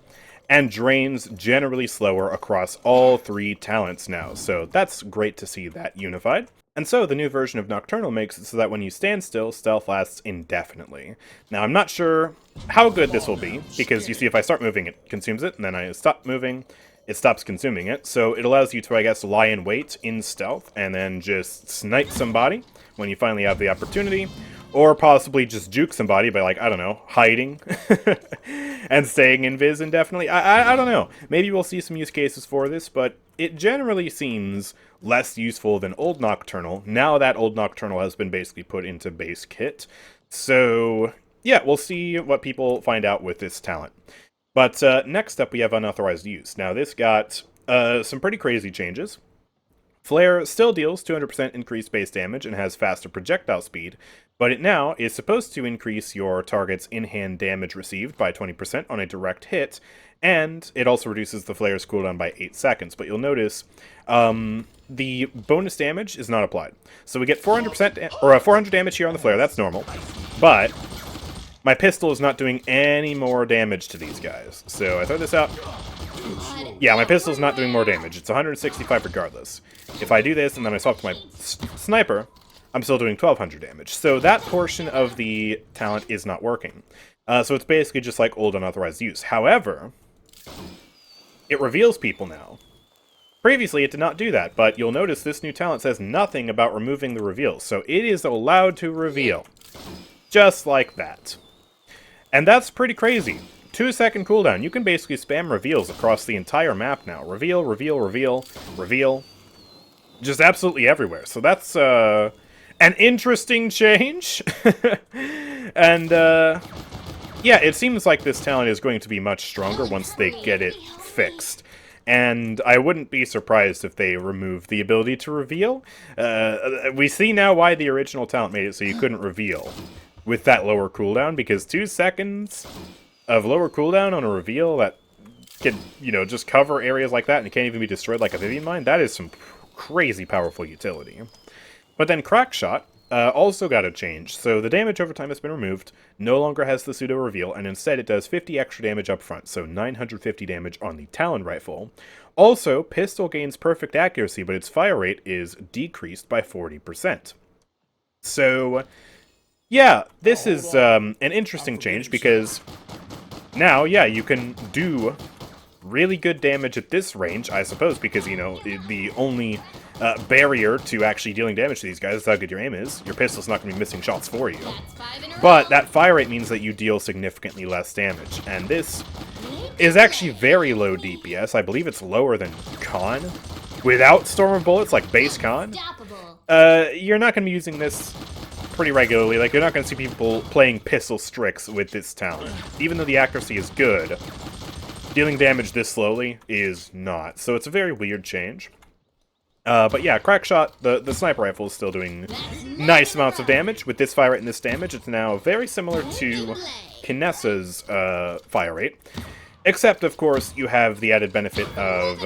and drains generally slower across all three talents now, so that's great to see that unified. And so the new version of Nocturnal makes it so that when you stand still, stealth lasts indefinitely. Now I'm not sure how good this will be, because you see if I start moving it consumes it, and then I stop moving, it stops consuming it, so it allows you to, I guess, lie in wait in stealth, and then just snipe somebody when you finally have the opportunity. Or possibly just juke somebody by, like, I don't know, hiding and staying invis indefinitely. I don't know. Maybe we'll see some use cases for this, but it generally seems less useful than old Nocturnal, now that old Nocturnal has been basically put into base kit. So, yeah, we'll see what people find out with this talent. But next up, we have Unauthorized Use. Now, this got some pretty crazy changes. Flare still deals 200% increased base damage and has faster projectile speed, but it now is supposed to increase your target's in-hand damage received by 20% on a direct hit, and it also reduces the flare's cooldown by 8 seconds. But you'll notice the bonus damage is not applied. So we get 400% or 400 damage here on the flare, that's normal, but my pistol is not doing any more damage to these guys. So I throw this out. Yeah, my pistol's not doing more damage. It's 165 regardless. If I do this and then I swap to my sniper, I'm still doing 1200 damage. So that portion of the talent is not working. So it's basically just like old unauthorized use. However, it reveals people now. Previously, it did not do that, but you'll notice this new talent says nothing about removing the reveal. So it is allowed to reveal. Just like that. And that's pretty crazy. 2-second cooldown. You can basically spam reveals across the entire map now. Reveal, reveal, reveal, reveal. Just absolutely everywhere. So that's an interesting change. And yeah, it seems like this talent is going to be much stronger once they get it fixed. And I wouldn't be surprised if they remove the ability to reveal. We see now why the original talent made it so you couldn't reveal with that lower cooldown, because 2 seconds of lower cooldown on a reveal that can, you know, just cover areas like that and it can't even be destroyed like a Vivian Mine, that is some crazy powerful utility. But then Crackshot also got a change. So the damage over time has been removed, no longer has the pseudo reveal, and instead it does 50 extra damage up front, so 950 damage on the Talon Rifle. Also, pistol gains perfect accuracy, but its fire rate is decreased by 40%. So yeah, this is an interesting change because now, yeah, you can do really good damage at this range, I suppose, because, you know, the only barrier to actually dealing damage to these guys is how good your aim is. Your pistol's not going to be missing shots for you. But that fire rate means that you deal significantly less damage, and this is actually very low DPS. I believe it's lower than Con. Without Storm of Bullets, like base Con, you're not going to be using this pretty regularly. Like, you're not going to see people playing Pistol Strix with this talent. Even though the accuracy is good, dealing damage this slowly is not. So it's a very weird change. But yeah, Crackshot, the sniper rifle is still doing nice amounts of damage. With this fire rate and this damage, it's now very similar to Kinessa's fire rate. Except, of course, you have the added benefit of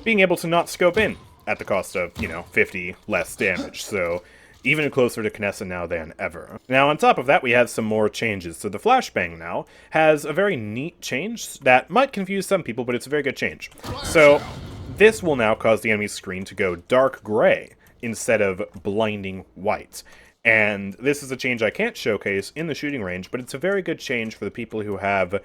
being able to not scope in at the cost of, you know, 50 less damage. So even closer to Kinessa now than ever. Now, on top of that, we have some more changes. So the Flashbang now has a very neat change that might confuse some people, but it's a very good change. So this will now cause the enemy's screen to go dark gray instead of blinding white. And this is a change I can't showcase in the shooting range, but it's a very good change for the people who have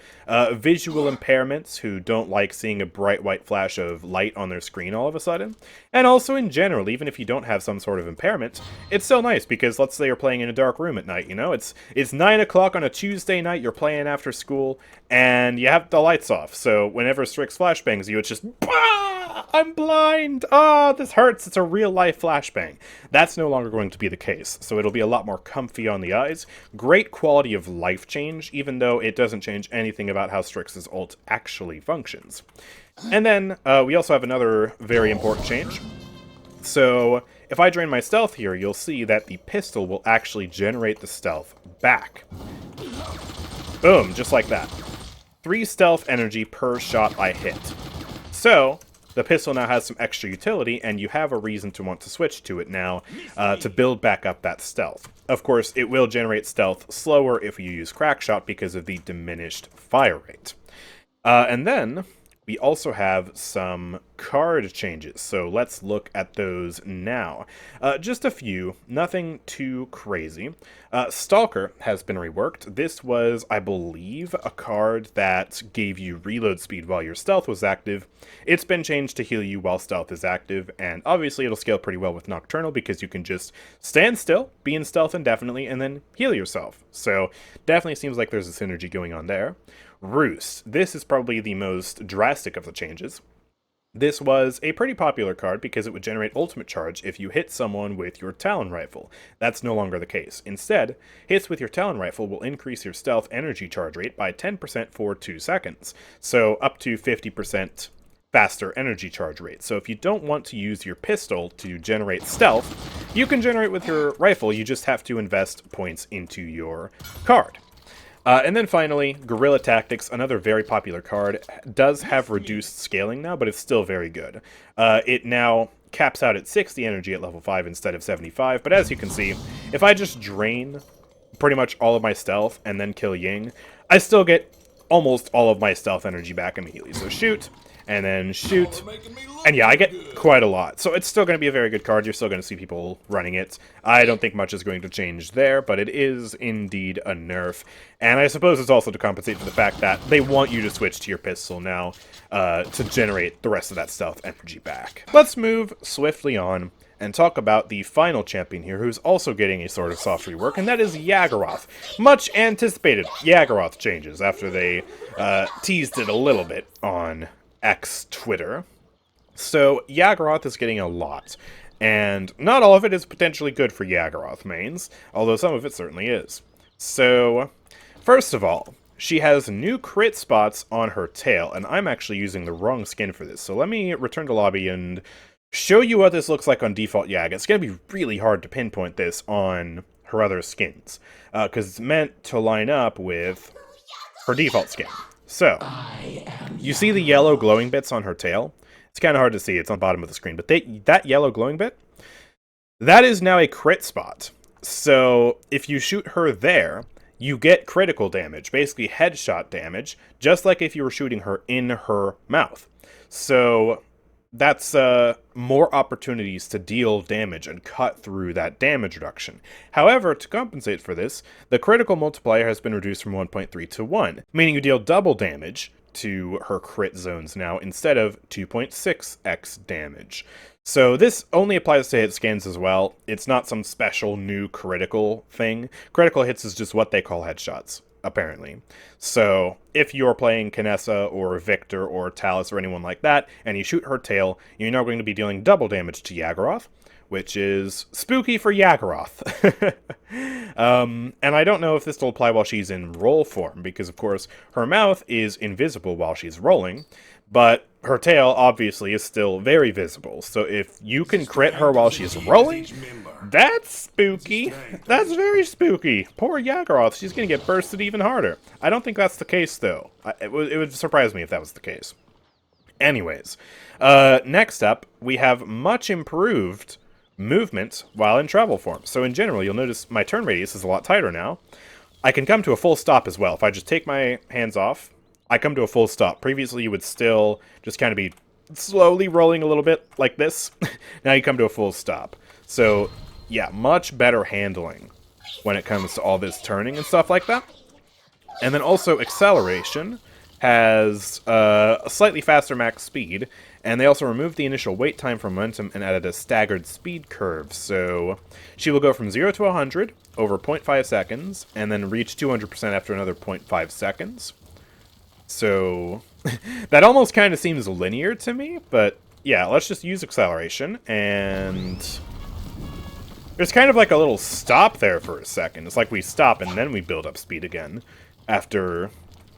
visual impairments, who don't like seeing a bright white flash of light on their screen all of a sudden. And also in general, even if you don't have some sort of impairment, it's still nice because let's say you're playing in a dark room at night, you know? It's 9 o'clock on a Tuesday night, you're playing after school, and you have the lights off. So whenever Strix flashbangs you, it's just, bah! I'm blind! Ah, this hurts! It's a real-life flashbang. That's no longer going to be the case, so it'll be a lot more comfy on the eyes. Great quality of life change, even though it doesn't change anything about how Strix's ult actually functions. And then, we also have another very important change. So, if I drain my stealth here, you'll see that the pistol will actually generate the stealth back. Boom, just like that. 3 stealth energy per shot I hit. So, the pistol now has some extra utility, and you have a reason to want to switch to it now to build back up that stealth. Of course, it will generate stealth slower if you use Crackshot because of the diminished fire rate. And then, we also have some card changes, so let's look at those now. Just a few, nothing too crazy. Stalker has been reworked. This was, I believe, a card that gave you reload speed while your stealth was active. It's been changed to heal you while stealth is active, and obviously it'll scale pretty well with Nocturnal because you can just stand still, be in stealth indefinitely, and then heal yourself. So definitely seems like there's a synergy going on there. Roost. This is probably the most drastic of the changes. This was a pretty popular card because it would generate ultimate charge if you hit someone with your Talon Rifle. That's no longer the case. Instead, hits with your Talon Rifle will increase your stealth energy charge rate by 10% for 2 seconds, so up to 50% faster energy charge rate. So if you don't want to use your pistol to generate stealth, you can generate with your rifle, you just have to invest points into your card. And then finally, Guerrilla Tactics, another very popular card, does have reduced scaling now, but it's still very good. It now caps out at 60 energy at level 5 instead of 75, but as you can see, if I just drain pretty much all of my stealth and then kill Ying, I still get almost all of my stealth energy back immediately. So shoot, and then shoot, and yeah, I get quite a lot. So it's still going to be a very good card. You're still going to see people running it. I don't think much is going to change there, but it is indeed a nerf. And I suppose it's also to compensate for the fact that they want you to switch to your pistol now to generate the rest of that stealth energy back. Let's move swiftly on and talk about the final champion here, who's also getting a sort of soft rework, and that is Yagorath. Much anticipated Yagorath changes after they teased it a little bit on X Twitter. So Yagorath is getting a lot, and not all of it is potentially good for Yagorath mains, although some of it certainly is. So, first of all, she has new crit spots on her tail, and I'm actually using the wrong skin for this, so let me return to lobby and show you what this looks like on default Yag. It's going to be really hard to pinpoint this on her other skins, because it's meant to line up with her default skin. So, you see the yellow glowing bits on her tail? It's kind of hard to see, it's on the bottom of the screen, but that yellow glowing bit, that is now a crit spot. So, if you shoot her there, you get critical damage, basically headshot damage, just like if you were shooting her in her mouth. So, that's more opportunities to deal damage and cut through that damage reduction. However, to compensate for this, the critical multiplier has been reduced from 1.3 to 1, meaning you deal double damage to her crit zones now instead of 2.6x damage. So this only applies to hit scans as well. It's not some special new critical thing. Critical hits is just what they call headshots, apparently. So if you're playing Kinessa or Victor or Talus or anyone like that, and you shoot her tail, you're now going to be dealing double damage to Yagorath, which is spooky for Yagorath. And I don't know if this will apply while she's in roll form, because of course her mouth is invisible while she's rolling, but her tail obviously is still very visible. So if you can crit her while she's rolling, that's spooky. That's very spooky. Poor Yagorath, she's going to get bursted even harder. I don't think that's the case, though. It would surprise me if that was the case. Anyways, next up, we have much improved movement while in travel form. So in general, you'll notice my turn radius is a lot tighter now. I can come to a full stop as well. If I just take my hands off, I come to a full stop. Previously, you would still just kind of be slowly rolling a little bit like this. Now you come to a full stop. So, yeah, much better handling when it comes to all this turning and stuff like that. And then also acceleration has a slightly faster max speed, and they also removed the initial wait time for momentum and added a staggered speed curve. So she will go from 0 to 100 over 0.5 seconds, and then reach 200% after another 0.5 seconds. So that almost kind of seems linear to me, but yeah, let's just use acceleration, and there's kind of like a little stop there for a second. It's like we stop and then we build up speed again after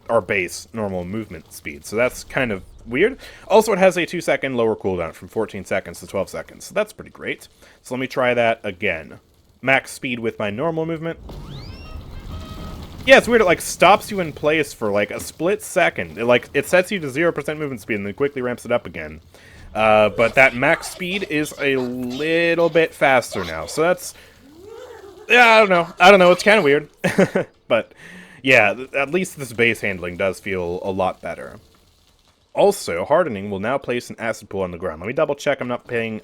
our base normal movement speed. So that's kind of weird. Also, it has a 2-second lower cooldown from 14 seconds to 12 seconds. So that's pretty great. So let me try that again. Max speed with my normal movement. Yeah, it's weird. It like stops you in place for like a split second. It sets you to 0% movement speed and then quickly ramps it up again. But that max speed is a little bit faster now. So that's, yeah, I don't know. It's kind of weird. But yeah, at least this base handling does feel a lot better. Also, hardening will now place an acid pool on the ground. Let me double check I'm not paying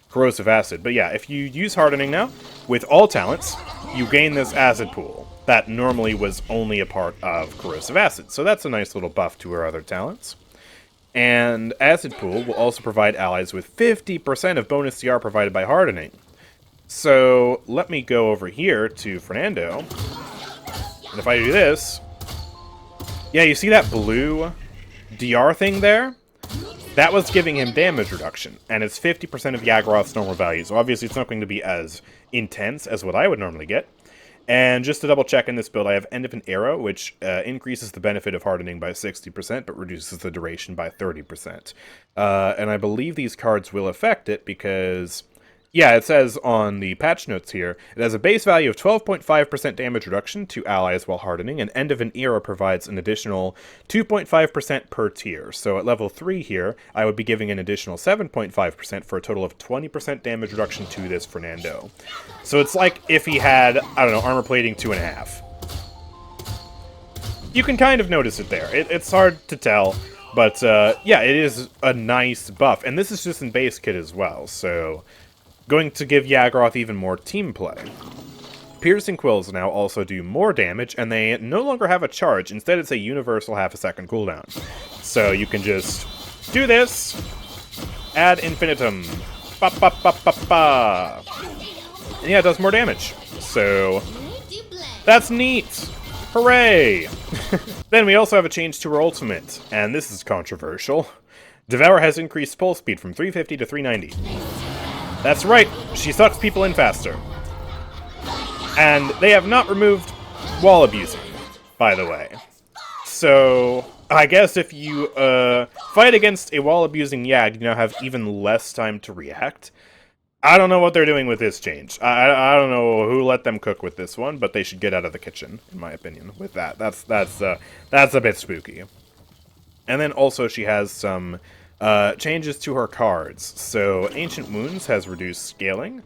corrosive acid. But yeah, if you use hardening now, with all talents, you gain this acid pool. That normally was only a part of corrosive acid. So that's a nice little buff to her other talents. And acid pool will also provide allies with 50% of bonus CR provided by hardening. So let me go over here to Fernando. And if I do this, yeah, you see that blue DR thing there? That was giving him damage reduction, and it's 50% of Yagorath's normal value, so obviously it's not going to be as intense as what I would normally get. And just to double check in this build, I have End of an Era, which increases the benefit of hardening by 60%, but reduces the duration by 30%. And I believe these cards will affect it because, yeah, it says on the patch notes here, it has a base value of 12.5% damage reduction to allies while hardening, and End of an Era provides an additional 2.5% per tier. So at level 3 here, I would be giving an additional 7.5% for a total of 20% damage reduction to this Fernando. So it's like if he had, I don't know, armor plating 2.5. You can kind of notice it there. It's hard to tell, but yeah, it is a nice buff. And this is just in base kit as well, so going to give Yagorath even more team play. Piercing Quills now also do more damage, and they no longer have a charge. Instead, it's a universal half-a-second cooldown. So you can just do this, ad infinitum, ba ba ba ba ba. And yeah, it does more damage. So that's neat. Hooray! Then we also have a change to her ultimate, and this is controversial. Devour has increased pulse speed from 350 to 390. That's right, she sucks people in faster. And they have not removed wall abusing, by the way. So I guess if you fight against a wall abusing Yag, you now have even less time to react. I don't know what they're doing with this change. I don't know who let them cook with this one, but they should get out of the kitchen, in my opinion, with that. That's a bit spooky. And then also she has some changes to her cards. So Ancient Wounds has reduced scaling.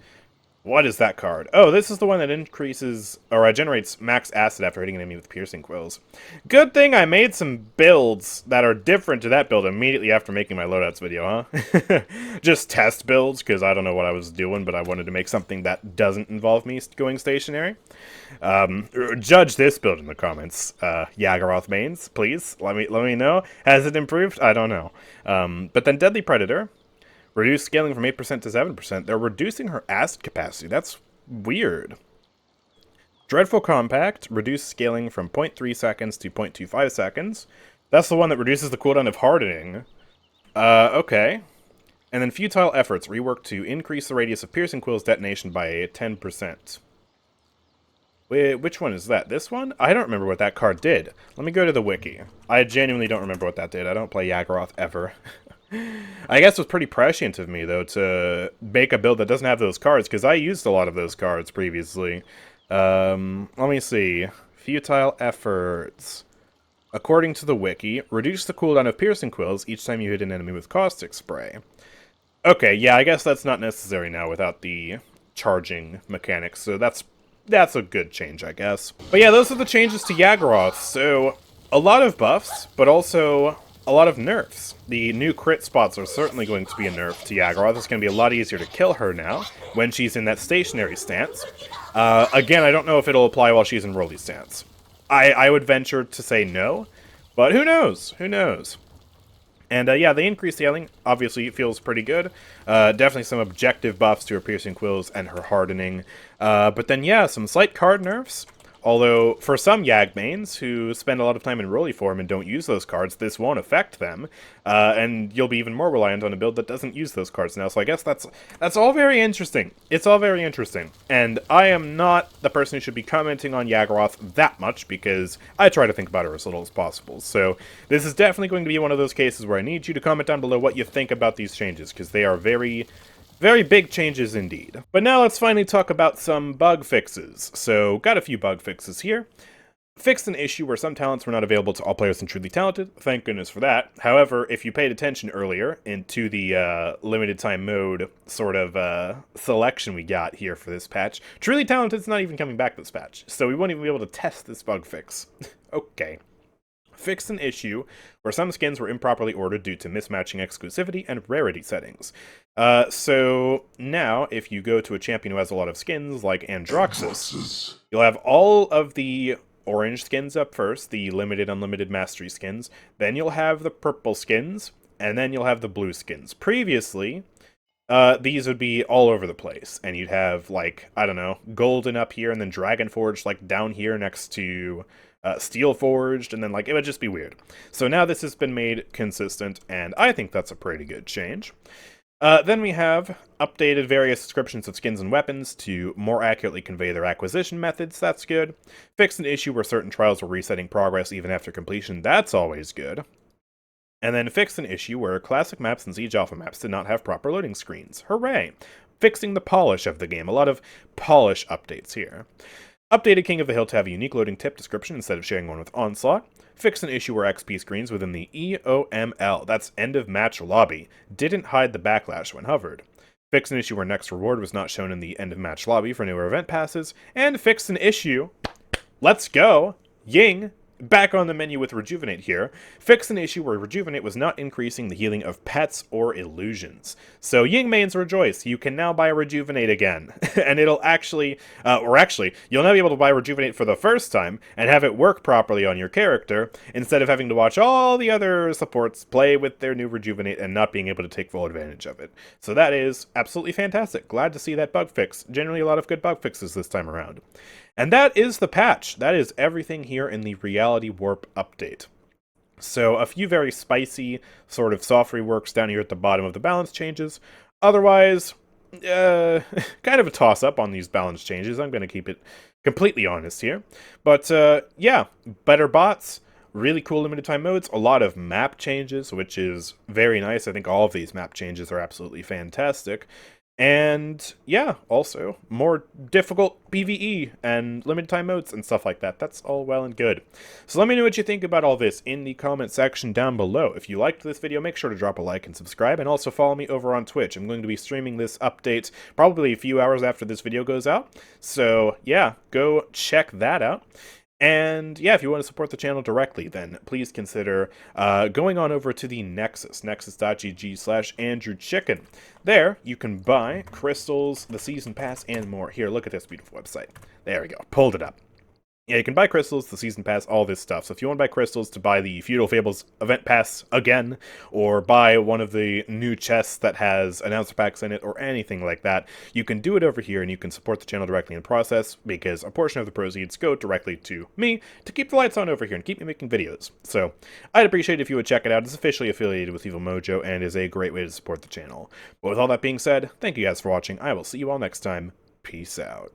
What is that card? Oh, this is the one that increases, or generates max acid after hitting an enemy with Piercing Quills. Good thing I made some builds that are different to that build immediately after making my loadouts video, huh? Just test builds, because I don't know what I was doing, but I wanted to make something that doesn't involve me going stationary. Judge this build in the comments, Yagorath mains, please. Let me know. Has it improved? I don't know. But then Deadly Predator. Reduced scaling from 8% to 7%. They're reducing her acid capacity. That's weird. Dreadful Compact. Reduced scaling from 0.3 seconds to 0.25 seconds. That's the one that reduces the cooldown of hardening. Okay. And then Futile Efforts. Rework to increase the radius of Piercing Quill's detonation by 10%. Wait, which one is that? This one? I don't remember what that card did. Let me go to the wiki. I genuinely don't remember what that did. I don't play Yagorath ever. I guess it was pretty prescient of me, though, to make a build that doesn't have those cards, because I used a lot of those cards previously. Let me see. Futile Efforts. According to the wiki, reduce the cooldown of Piercing Quills each time you hit an enemy with Caustic Spray. Okay, yeah, I guess that's not necessary now without the charging mechanics, so that's a good change, I guess. But yeah, those are the changes to Yagorath. So a lot of buffs, but also a lot of nerfs. The new crit spots are certainly going to be a nerf to Yagorath. It's going to be a lot easier to kill her now when she's in that stationary stance. Again, I don't know if it'll apply while she's in rolly stance. I would venture to say no, but who knows? Who knows? And yeah, the increased scaling obviously feels pretty good. Definitely some objective buffs to her piercing quills and her hardening. But then yeah, some slight card nerfs. Although, for some Yag mains who spend a lot of time in Rolly form and don't use those cards, this won't affect them, and you'll be even more reliant on a build that doesn't use those cards now, so I guess that's all very interesting. It's all very interesting, and I am not the person who should be commenting on Yagorath that much, because I try to think about her as little as possible, so this is definitely going to be one of those cases where I need you to comment down below what you think about these changes, because they are very big changes indeed. But now let's finally talk about some bug fixes. So, got a few bug fixes here. Fixed an issue where some talents were not available to all players in Truly Talented. Thank goodness for that. However, if you paid attention earlier into the limited time mode sort of selection we got here for this patch, Truly Talented's not even coming back this patch. So we won't even be able to test this bug fix. Okay. Fixed an issue where some skins were improperly ordered due to mismatching exclusivity and rarity settings. So now, if you go to a champion who has a lot of skins, like AndrewChicken, you'll have all of the orange skins up first, the limited, unlimited mastery skins, then you'll have the purple skins, and then you'll have the blue skins. Previously, these would be all over the place, and you'd have, like, I don't know, golden up here, and then dragon forged, like, down here next to steel forged, and then, like, it would just be weird. So now this has been made consistent, and I think that's a pretty good change. Then we have updated various descriptions of skins and weapons to more accurately convey their acquisition methods. That's good. Fixed an issue where certain trials were resetting progress even after completion. That's always good. And then fixed an issue where classic maps and Siege Alpha maps did not have proper loading screens. Hooray! Fixing the polish of the game. A lot of polish updates here. Updated King of the Hill to have a unique loading tip description instead of sharing one with Onslaught. Fixed an issue where XP screens within the EOML, that's end of match lobby, didn't hide the backlash when hovered. Fixed an issue where next reward was not shown in the end of match lobby for newer event passes. And fixed an issue, let's go, Ying, back on the menu with Rejuvenate here. Fixed an issue where Rejuvenate was not increasing the healing of pets or illusions. So Ying mains rejoice, you can now buy Rejuvenate again. And it'll actually, you'll now be able to buy Rejuvenate for the first time and have it work properly on your character, instead of having to watch all the other supports play with their new Rejuvenate and not being able to take full advantage of it. So that is absolutely fantastic. Glad to see that bug fix. Generally a lot of good bug fixes this time around. And that is the patch. That is everything here in the Realty Warp update. So a few very spicy sort of soft reworks down here at the bottom of the balance changes. Otherwise, kind of a toss-up on these balance changes. I'm going to keep it completely honest here. But yeah, better bots, really cool limited time modes, a lot of map changes, which is very nice. I think all of these map changes are absolutely fantastic. And yeah, also more difficult PvE and limited time modes and stuff like that. That's all well and good. So let me know what you think about all this in the comment section down below. If you liked this video, make sure to drop a like and subscribe, and also follow me over on Twitch. I'm going to be streaming this update probably a few hours after this video goes out. So yeah, go check that out. And yeah, if you want to support the channel directly, then please consider going on over to the Nexus, nexus.gg/AndrewChicken. There, you can buy crystals, the season pass, and more. Here, look at this beautiful website. There we go, pulled it up. Yeah, you can buy crystals, the season pass, all this stuff. So if you want to buy crystals to buy the Feudal Fables event pass again, or buy one of the new chests that has announcer packs in it, or anything like that, you can do it over here, and you can support the channel directly in the process, because a portion of the proceeds go directly to me to keep the lights on over here and keep me making videos. So I'd appreciate it if you would check it out. It's officially affiliated with Evil Mojo and is a great way to support the channel. But with all that being said, thank you guys for watching. I will see you all next time. Peace out.